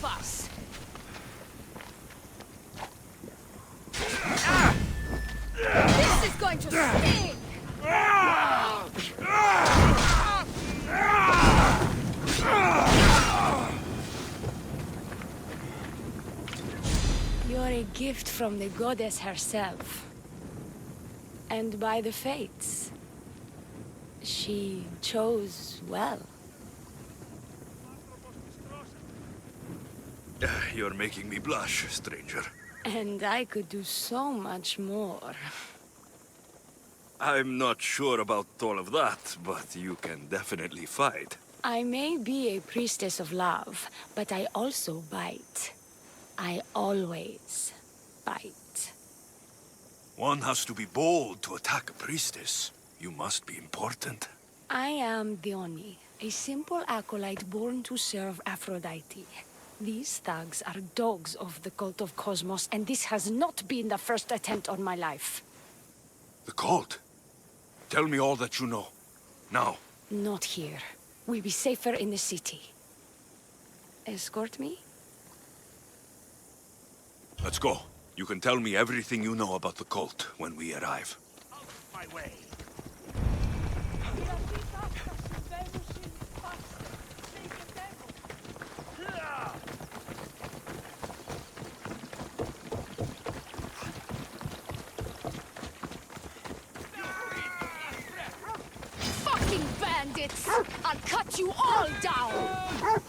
of us. This is going to sting! You're a gift from the goddess herself. And by the fates. She chose well. You're making me blush, stranger. And I could do so much more. I'm not sure about all of that, but you can definitely fight. I may be a priestess of love, but I also bite. I always bite. One has to be bold to attack a priestess. You must be important. I am Dione, a simple acolyte born to serve Aphrodite. These thugs are dogs of the cult of Cosmos, and this has not been the first attempt on my life. The cult? Tell me all that you know. Now. Not here. We'll be safer in the city. Escort me? Let's go. You can tell me everything you know about the cult when we arrive. Out of my way! Fucking bandits! I'll cut you all down!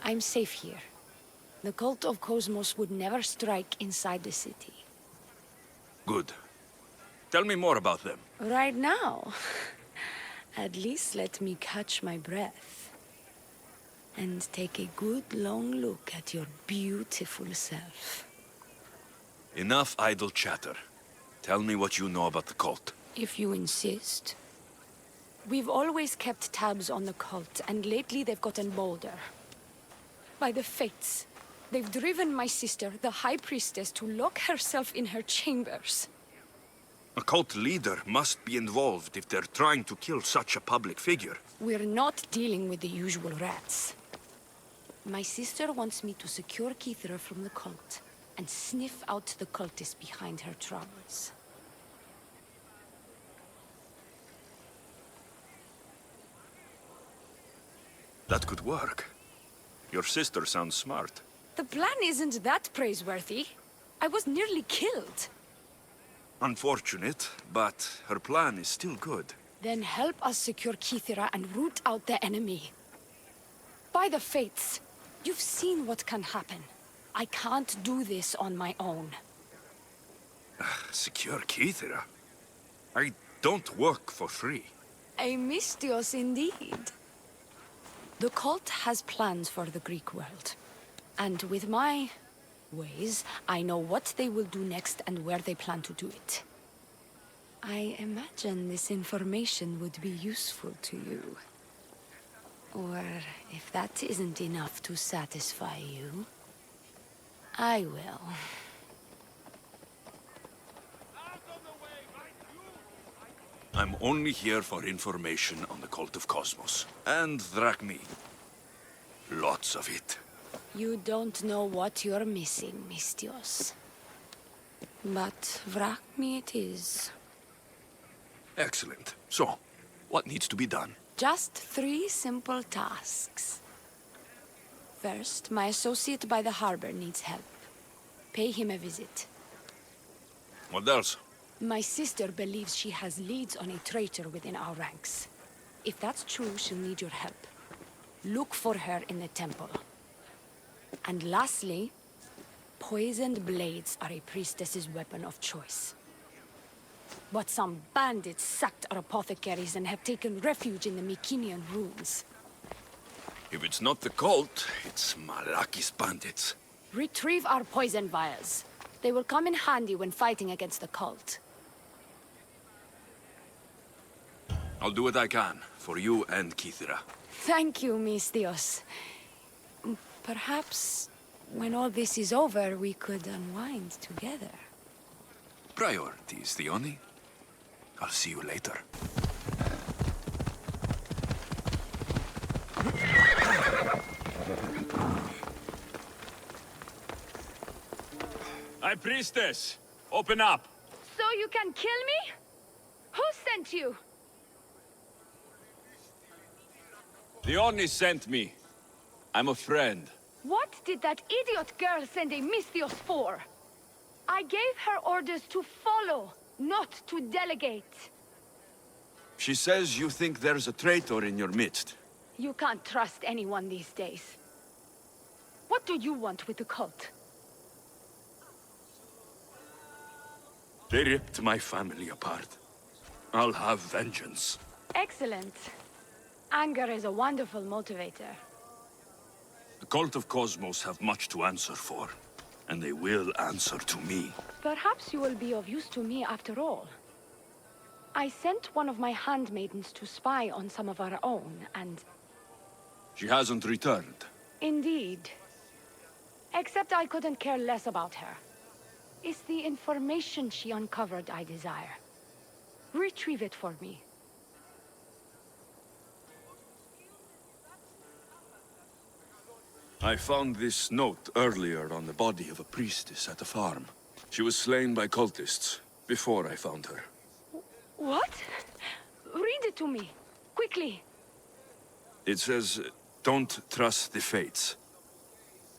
I'm safe here. The cult of Cosmos would never strike inside the city. Good. Tell me more about them. Right now? At least let me catch my breath. And take a good long look at your beautiful self. Enough idle chatter. Tell me what you know about the cult. If you insist. We've always kept tabs on the cult, and lately they've gotten bolder. By the fates, they've driven my sister, the High Priestess, to lock herself in her chambers. A cult leader must be involved if they're trying to kill such a public figure. We're not dealing with the usual rats. My sister wants me to secure Kythera from the cult, and sniff out the cultists behind her troubles. That could work. Your sister sounds smart. The plan isn't that praiseworthy. I was nearly killed. Unfortunate, but her plan is still good. Then help us secure Kythera and root out the enemy. By the fates, you've seen what can happen. I can't do this on my own. Secure Kythera? I don't work for free. A mystios indeed. The cult has plans for the Greek world. And with my ways, I know what they will do next and where they plan to do it. I imagine this information would be useful to you. Or if that isn't enough to satisfy you, I will. I'm only here for information on the cult of Cosmos. And Drachmi. Lots of it. You don't know what you're missing, mystios. but Vrakmi it is. Excellent. So, what needs to be done? Just 3 simple tasks. First, my associate by the harbor needs help. Pay him a visit. What else? My sister believes she has leads on a traitor within our ranks. If that's true, she'll need your help. Look for her in the temple. And lastly, poisoned blades are a priestess's weapon of choice. But some bandits sacked our apothecaries and have taken refuge in the Mycenaean ruins. If it's not the cult, it's Malaki's bandits. Retrieve our poison vials. They will come in handy when fighting against the cult. I'll do what I can, for you and Kythera. Thank you, Mistios. Perhaps, when all this is over, we could unwind together. Priorities, Theoni. I'll see you later. High Priestess, open up! So you can kill me? Who sent you? Leonie sent me. I'm a friend. What did that idiot girl send a Mistios for? I gave her orders to follow, not to delegate. She says you think there's a traitor in your midst. You can't trust anyone these days. What do you want with the cult? They ripped my family apart. I'll have vengeance. Excellent. Anger is a wonderful motivator. The Cult of Cosmos have much to answer for, and they will answer to me. Perhaps you will be of use to me after all. I sent one of my handmaidens to spy on some of our own, and... She hasn't returned. Indeed. Except I couldn't care less about her. It's the information she uncovered I desire. Retrieve it for me. I found this note earlier on the body of a priestess at the farm. She was slain by cultists before I found her. What? Read it to me. Quickly. It says, don't trust the fates.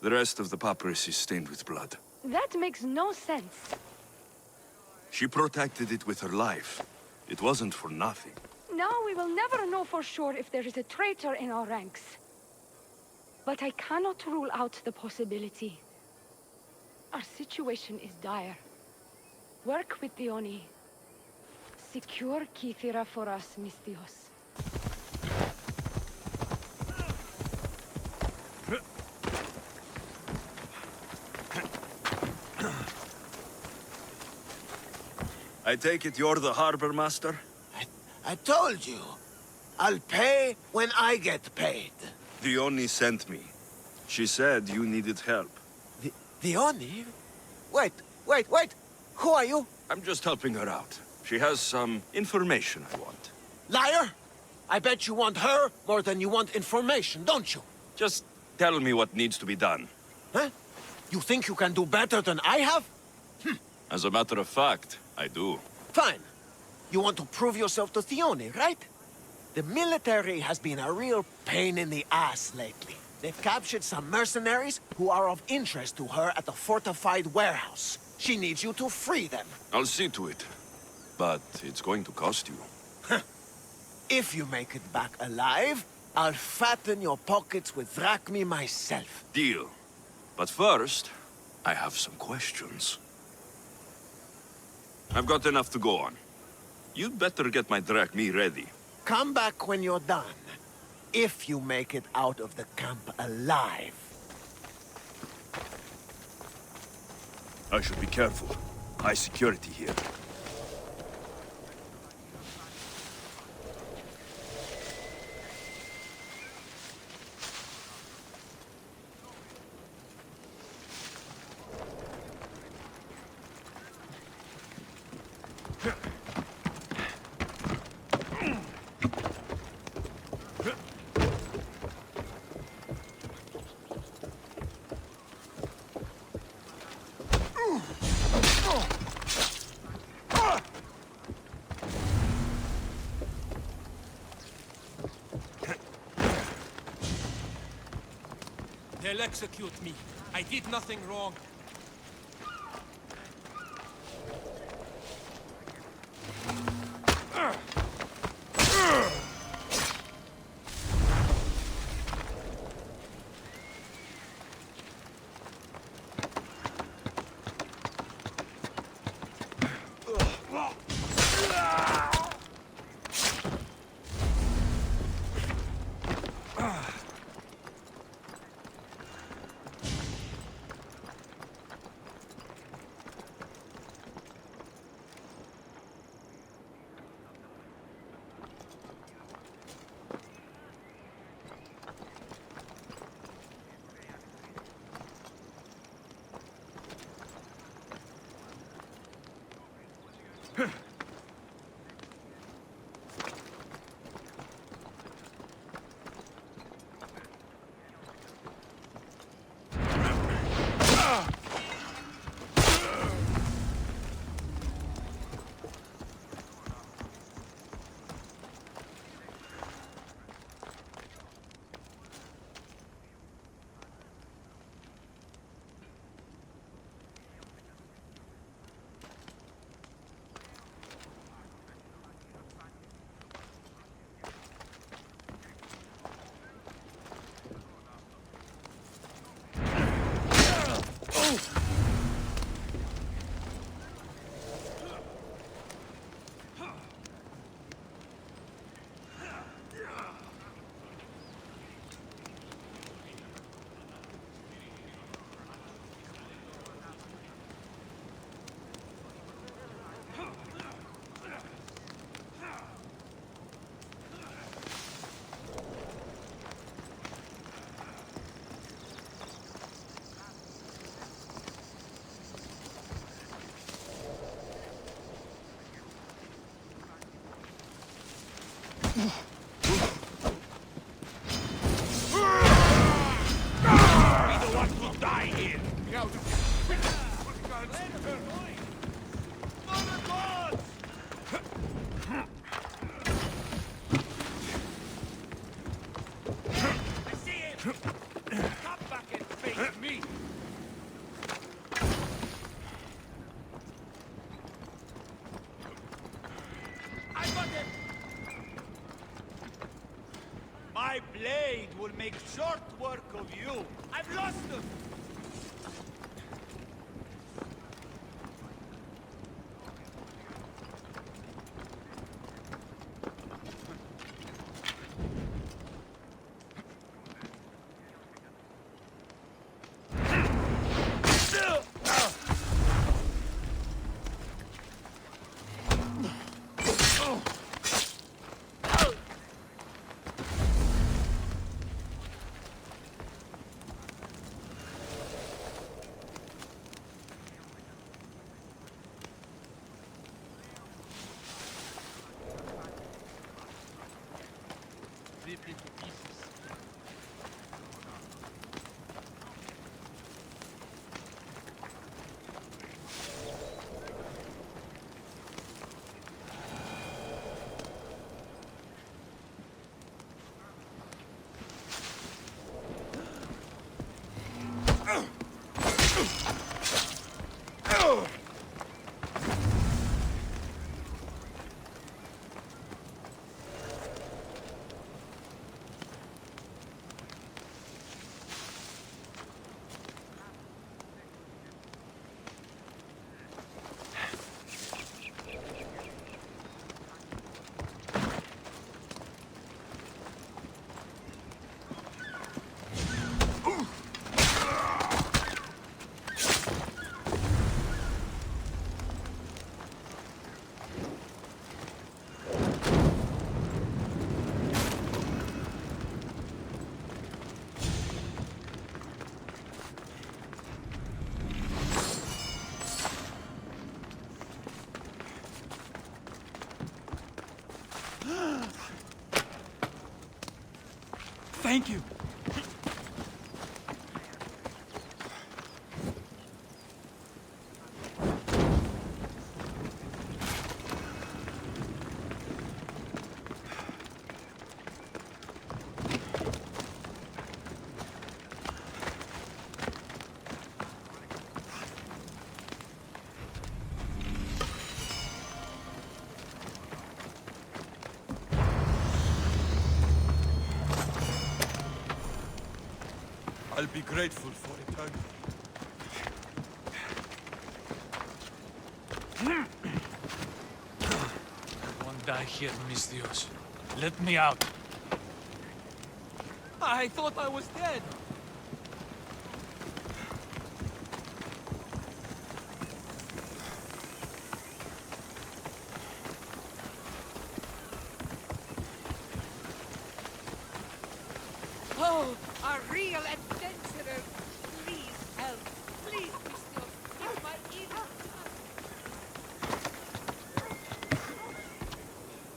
The rest of the papyrus is stained with blood. That makes no sense. She protected it with her life. It wasn't for nothing. Now we will never know for sure if there is a traitor in our ranks. But I cannot rule out the possibility. Our situation is dire. Work with Dione. Secure Kythera for us, Mistios. I take it you're the harbor master? I told you. I'll pay when I get paid. Dione sent me. She said you needed help. Dione? Wait. Who are you? I'm just helping her out. She has some information I want. Liar! I bet you want her more than you want information, don't you? Just tell me what needs to be done. Huh? You think you can do better than I have? As a matter of fact, I do. Fine. You want to prove yourself to Theone, right? The military has been a real pain in the ass lately. They've captured some mercenaries who are of interest to her at the fortified warehouse. She needs you to free them. I'll see to it. But it's going to cost you. If you make it back alive, I'll fatten your pockets with drachmi myself. Deal. But first, I have some questions. I've got enough to go on. You'd better get my drachmi ready. Come back when you're done. If you make it out of the camp alive. I should be careful. High security here. They'll execute me. I did nothing wrong. My blade will make short work of you. I've lost them! Ripped into pieces. Thank you. I'll be grateful for eternity. I won't die here, mis Dios. Let me out. I thought I was dead. Oh, a real adventurer! Please help! Please, Mr. Give my evil.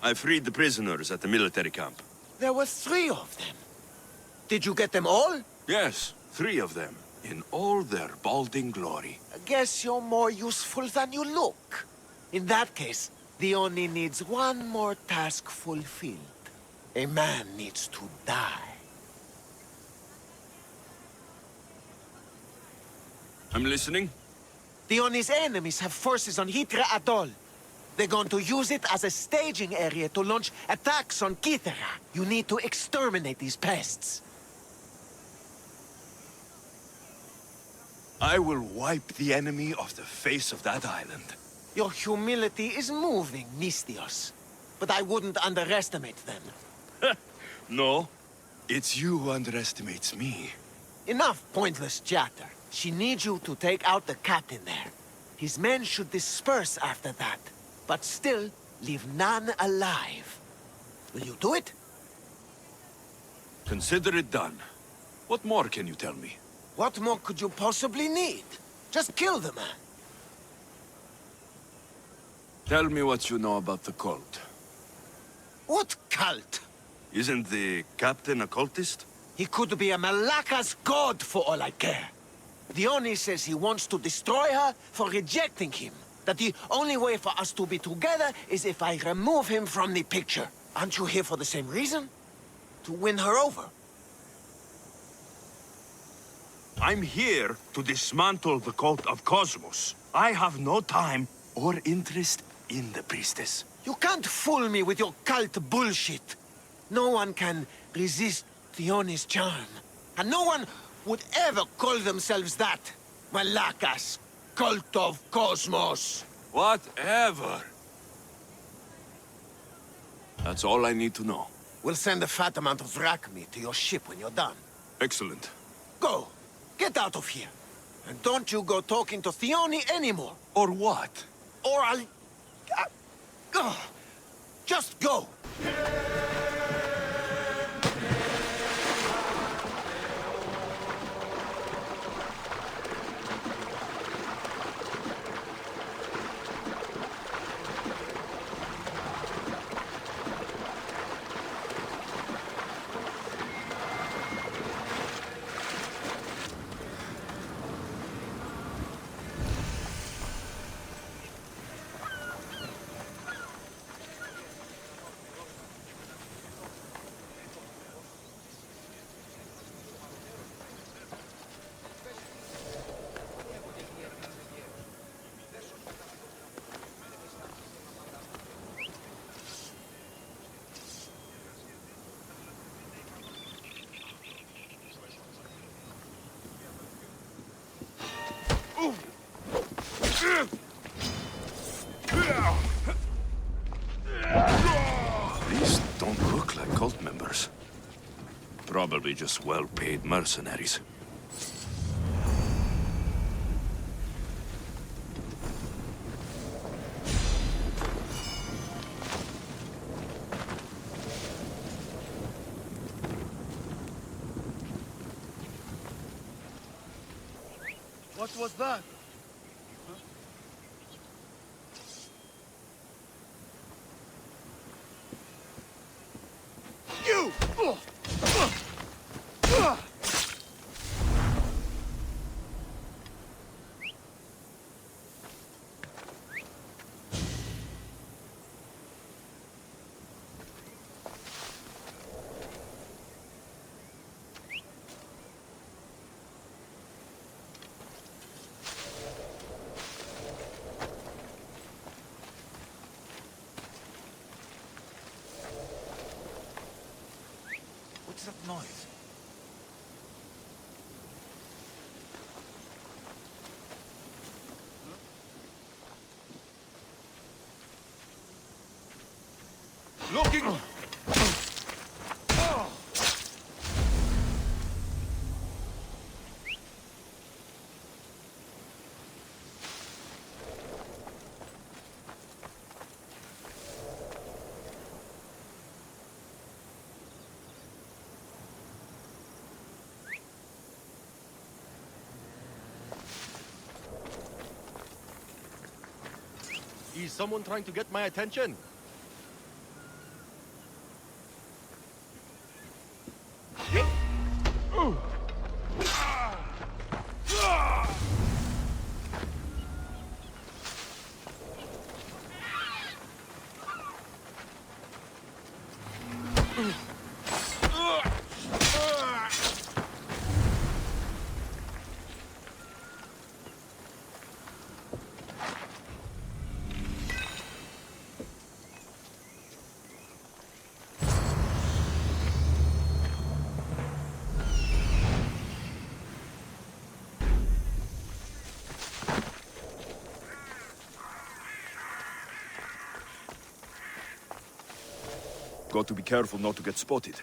I freed the prisoners at the military camp. There were 3 of them. Did you get them all? Yes, 3 of them, in all their balding glory. I guess you're more useful than you look. In that case, the Oni needs one more task fulfilled. A man needs to die. I'm listening. The Oni's enemies have forces on Kythera Atoll. They're going to use it as a staging area to launch attacks on Kythera. You need to exterminate these pests. I will wipe the enemy off the face of that island. Your humility is moving, Mistios. But I wouldn't underestimate them. No, it's you who underestimates me. Enough pointless chatter. She needs you to take out the captain there. His men should disperse after that, but still leave none alive. Will you do it? Consider it done. What more can you tell me? What more could you possibly need? Just kill the man. Tell me what you know about the cult. What cult? Isn't the captain a cultist? He could be a Malaka's god for all I care. The Oni says he wants to destroy her for rejecting him. That the only way for us to be together is if I remove him from the picture. Aren't you here for the same reason? To win her over? I'm here to dismantle the cult of Cosmos. I have no time or interest in the priestess. You can't fool me with your cult bullshit. No one can resist the Oni's charm. And no one would ever call themselves that. Malakas, cult of Cosmos. Whatever. That's all I need to know. We'll send a fat amount of rak meat to your ship when you're done. Excellent. Go. Get out of here. And don't you go talking to Theoni anymore. Or what? Or I'll... just go. These don't look like cult members. Probably just well-paid mercenaries. What was that? You! What's that noise? Looking... Is someone trying to get my attention? Got to be careful not to get spotted.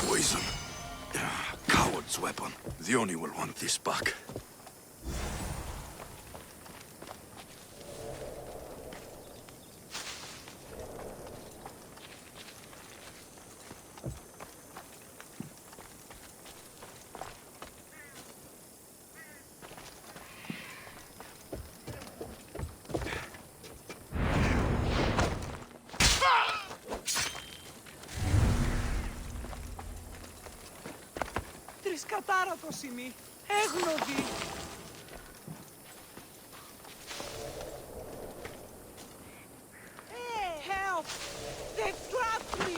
Poison. Coward's weapon. The Oni will want this back. Τρισκατάρατος έγνοδη. Help! They've trapped me!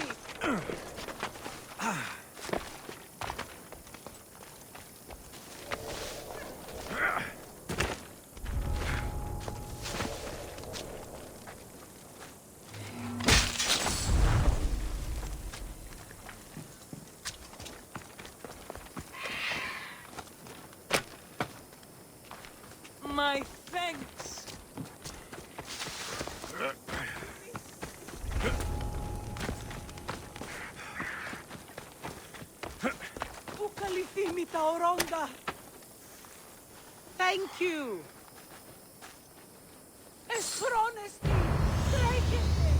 My thanks! Πού καλυφθήμη τα ορόντα! Thank you! Εσχρόνεστη! Τρέχετε!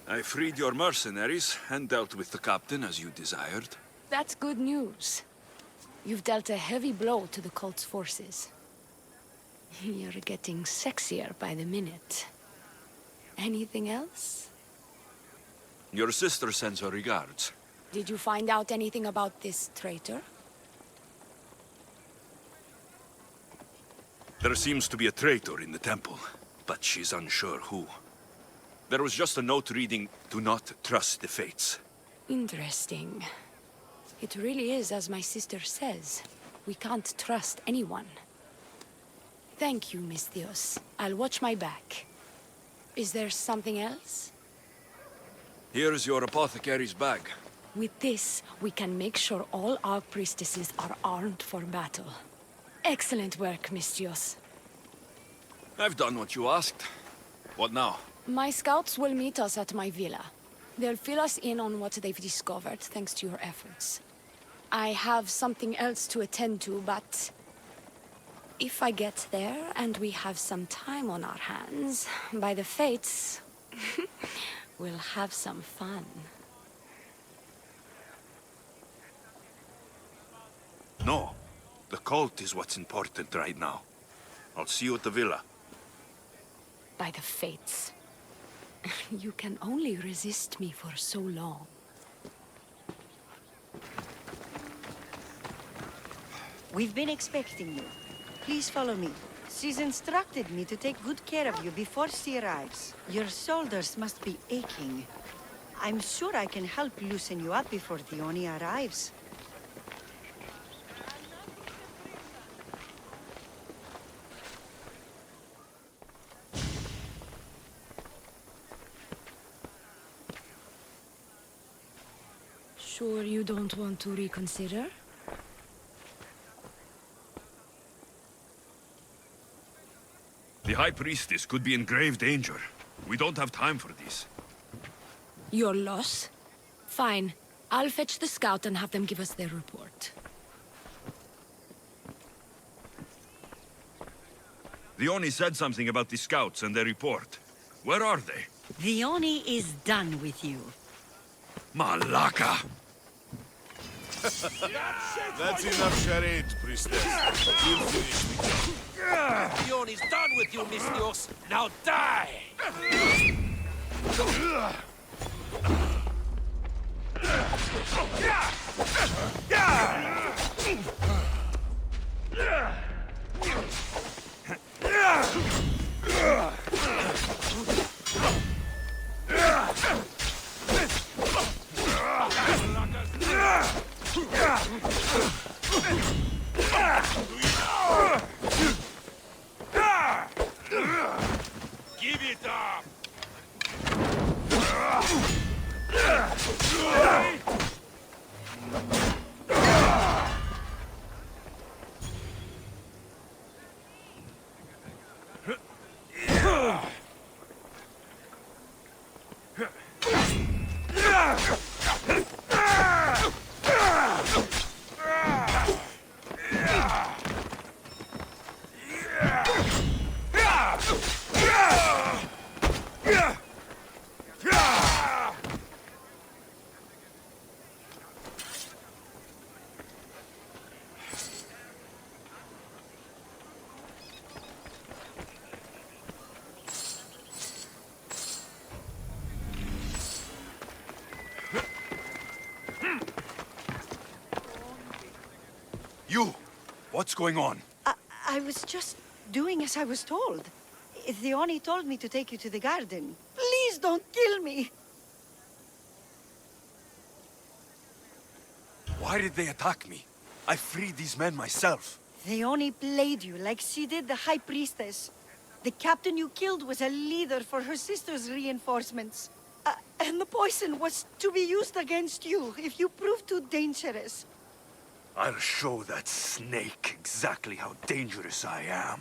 I freed your mercenaries and dealt with the captain as you desired. That's good news. You've dealt a heavy blow to the cult's forces. You're getting sexier by the minute. Anything else? Your sister sends her regards. Did you find out anything about this traitor? There seems to be a traitor in the temple, but she's unsure who. There was just a note reading, "Do not trust the fates." Interesting. It really is as my sister says. We can't trust anyone. Thank you, Misthios. I'll watch my back. Is there something else? Here's your apothecary's bag. With this, we can make sure all our priestesses are armed for battle. Excellent work, Misthios. I've done what you asked. What now? My scouts will meet us at my villa. They'll fill us in on what they've discovered, thanks to your efforts. I have something else to attend to, but... If I get there and we have some time on our hands, by the fates, we'll have some fun. No. The cult is what's important right now. I'll see you at the villa. By the fates. You can only resist me for so long. We've been expecting you. Please follow me. She's instructed me to take good care of you before she arrives. Your shoulders must be aching. I'm sure I can help loosen you up before Dione arrives. Sure you don't want to reconsider? The High Priestess could be in grave danger. We don't have time for this. Your loss? Fine. I'll fetch the scout and have them give us their report. The Oni said something about the scouts and their report. Where are they? Dione is done with you. Malaka! That's enough charade, priestess. We'll finish the job. Dione's done with you, Mistios. Now die! Give it up! You! What's going on? I was just doing as I was told. Dione told me to take you to the garden. Please don't kill me! Why did they attack me? I freed these men myself. Dione played you like she did the High Priestess. The captain you killed was a leader for her sister's reinforcements. And the poison was to be used against you if you prove too dangerous. I'll show that snake exactly how dangerous I am.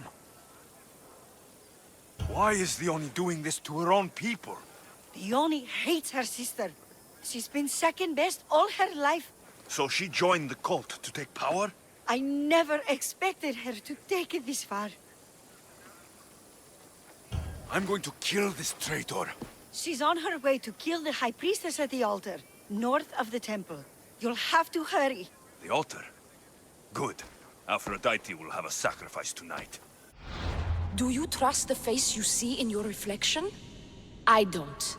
Why is the Oni doing this to her own people? Dione hates her sister. She's been second best all her life. So she joined the cult to take power? I never expected her to take it this far. I'm going to kill this traitor. She's on her way to kill the High Priestess at the altar, north of the temple. You'll have to hurry. The altar? Good. Aphrodite will have a sacrifice tonight. Do you trust the face you see in your reflection? I don't.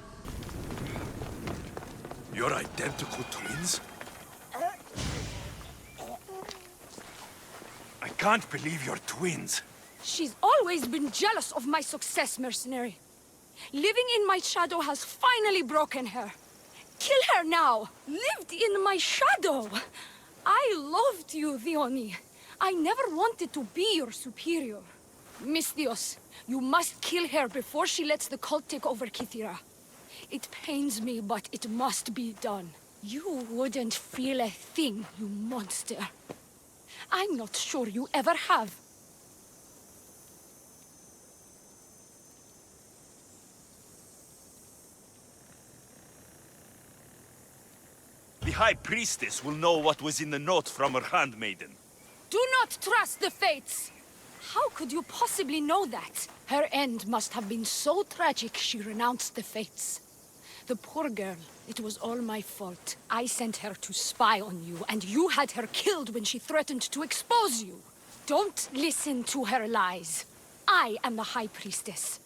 You're identical twins? I can't believe you're twins. She's always been jealous of my success, mercenary. Living in my shadow has finally broken her. Kill her now! Lived in my shadow! I loved you, Dione. I never wanted to be your superior. Mistios, you must kill her before she lets the cult take over Kythera. It pains me, but it must be done. You wouldn't feel a thing, you monster. I'm not sure you ever have. The High Priestess will know what was in the note from her handmaiden. Do not trust the fates! How could you possibly know that? Her end must have been so tragic she renounced the fates. The poor girl, it was all my fault. I sent her to spy on you, and you had her killed when she threatened to expose you. Don't listen to her lies. I am the High Priestess.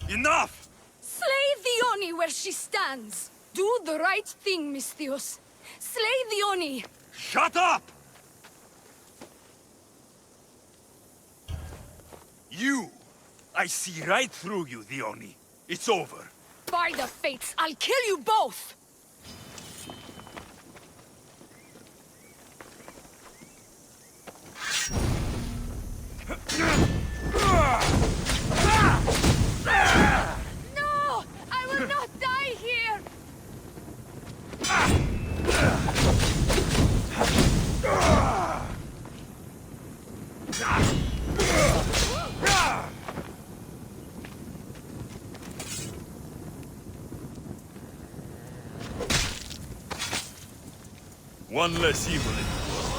Enough! Slay the Oni where she stands. Do the right thing, Misthios. Slay the Oni. Shut up! You! I see right through you, Dione. It's over. By the fates, I'll kill you both! No! I will not die here! One less evil in the world.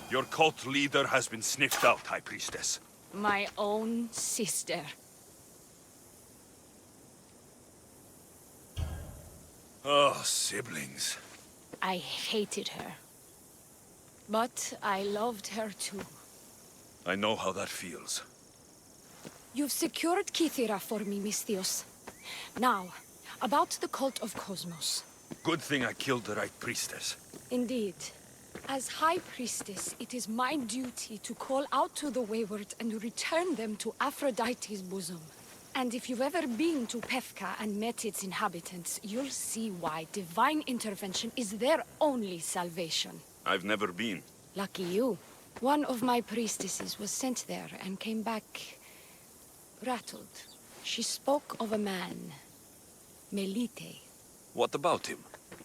Your cult leader has been sniffed out, High Priestess. My own sister. Oh, siblings. I hated her. But I loved her too. I know how that feels. You've secured Kythera for me, Misthios. Now, about the cult of Cosmos. Good thing I killed the right priestess. Indeed. As High Priestess, it is my duty to call out to the wayward and return them to Aphrodite's bosom. And if you've ever been to Pefka and met its inhabitants, you'll see why divine intervention is their only salvation. I've never been. Lucky you. One of my priestesses was sent there and came back rattled. She spoke of a man, Melite. What about him?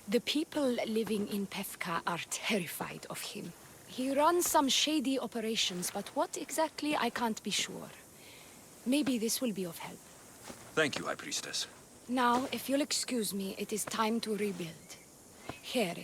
The people living in Pefka are terrified of him. He runs some shady operations, but what exactly I can't be sure. Maybe this will be of help. Thank you, High Priestess. Now, if you'll excuse me, it is time to rebuild. Here,